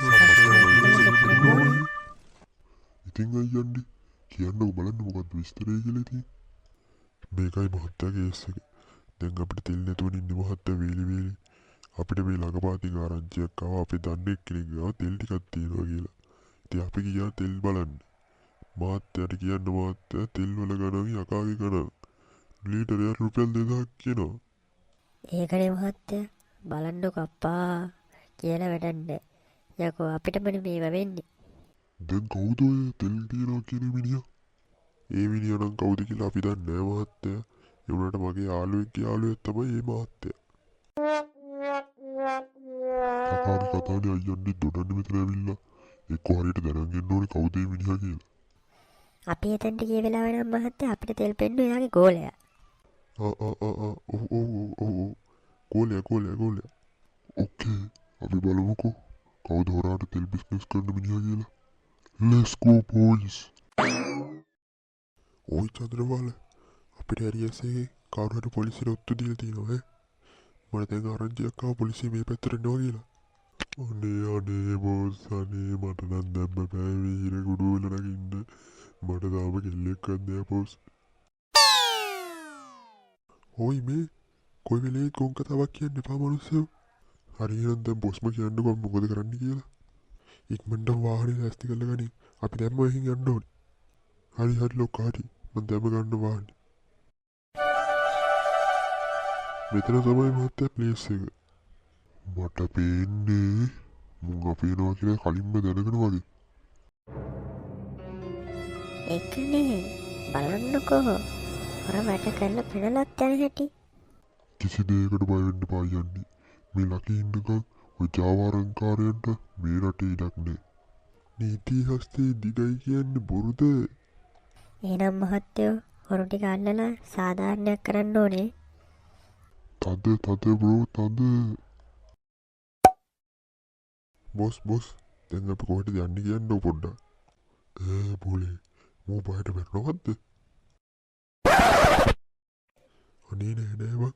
Subscribe කරලා දෙන්න ඕනේ. ඉතින් අයියන්ඩි කියන්නකො බලන්න මොකක්ද විස්තරය කියලා ඉතින්. මේකයි මහත්තයා කේස් එක. දැන් අපිට තෙල් නැතුව ඉන්නේ මහත්තයා වීලි වීලි. අපිට මේ ළඟපාතින් ආරංචියක් ආවා අපි දන්නේ කෙනෙක් ගාව තෙල් ටිකක් තියෙනවා කියලා. ඉතින් අපි ගියා තෙල් බලන්න. මහත්තයාට කියන්න මහත්තයා තෙල් වල ගණන් යකාගේ ගණන්. ලීටරයක් රුපියල් 2000ක් කියනවා. ඒකනේ මහත්තයා බලන්නකො අප්පා කියලා වැඩක් නැහැ. යකෝ අපිටමනේ මේවා වෙන්නේ. දැන් කවුද ඔය තෙල් තියනවා කියන මිනිහා? ඒ මිනිහා නම් කවුද කියලා අපි දන්නේ නැහැ මහත්තයා. ඒ වුණාට මගේ යාළුවෙක්ගේ යාළුවෙක් තමයි මේ මහත්තයා. කතානේ කතානේ අයියන්ඩි දොඩන්නේ මෙතන ඇවිල්ලා. එක්ක හරියට දැනගෙන ඉන්න ඕනේ කවුද මේ මිනිහා කියලා. අපි එතනට ගිය වෙලාව නම් මහත්තයා අපිට තෙල් පෙන්නු එයාගේ ගෝලයා. ඔව් ගෝලයා. ඕකේ අපි බලමුකෝ කවුද හොරාට තෙල් බිස්නස් කරන මිනිහා කියලා. Let's go boys. ඔයි චන්ද්‍රපාල අපිට ඇරියසේ කවුරු හරි පොලිසියට ඔත්තු දීලා තියෙනවා මට දැන් ආරංචියක් ආවා පොලිසිය මේ පැත්තට එනවා කියලා. අනේ බෝස් අනේ මට නම් දැම්ම බෑ මේ හිර කුඩු වල නගින්න. මට තාම කෙල්ලෙක්වත් නෑ බෝස්. ඔයි මේ කොයි වෙලේ ගොන් කතාවක් කියන්න එපා මනුස්සයෝ. හරි එහෙනම් දැන් බොස්ම කියන්නකෝ මොකද කරන්න කියලා. ඉක්මනට වාහනේ දැස්ති කරලා ගනින්. අපි දැම්ම එහෙන් යන්න ඕනේ. හරි ලොක්කා හරි මම දැම්ම ගන්න වාහනේ. මෙතන තමයි මහත්තයා ප්ලේස් එක. මට පේන්නේ මුන් අපේනවා කියලා කලින්ම දැනගෙන වගේ. ඒකනේ බලන්නකෝ හොර වැඩ කරලා පෙරලත් යන හැටි. කිසි දෙයකට බය වෙන්න එපා යන්නේ. මේ ලකී ඉන්නකම් ඔය ජාවාරංකාරයන්ට මේ රටේ ඉඩක් නෑ. නීති හස්තේ දිගයි කියන්නේ බොරුද? එහෙනම් මහත්තයෝ හොරු ටික අල්ලලා සාධාරණයක් කරන්න ඕනේ. තද බ්‍රෝ තද. බොස් දැන් අපි කොහෙටද යන්නේ කියන්නකො පොඩ්ඩක්. බෝලේ මෝ බයට වැටෙනවද? අනේ නෑ බං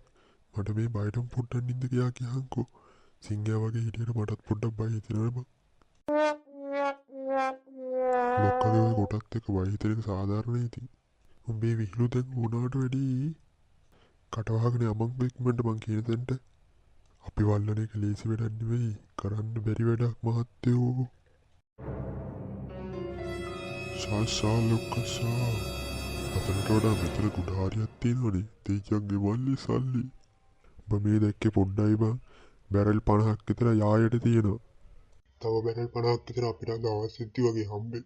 මට මේ බයටම පොඩ්ඩක් නින්ද ගියා කියහන්කෝ. සිංහයා වගේ හිටියට මටත් පොඩ්ඩක් බය හිතෙනවා බං. ලොක්කගේ ඔය කොටත් එක්ක බය හිතෙන එක සාධාරණයි ඉතින්. උඹේ විහිළු දැන් වුණාට වැඩි කටවහගෙන යමන් ඉක්මනට මං කියන තැනට. අපි වල්ලන එක ලේසි වැඩක් නෙවෙයි කරන්න බැරි වැඩක් මහත්තයෝ. ශාෂා ලොක්කසා අතනට වඩා මෙතන ගුඩාරියක් තියෙනවනේ තීජන්ගේ මල්ලි සල්ලි. ඔබ මේ දැක්කේ පොඩ්ඩයි බං බැරල් 50ක් විතර යායට තියෙනවා. තව බැරල් 50ක් විතර අපිට අවශ්‍ය සිද්ධි වගේ හම්බෙයි.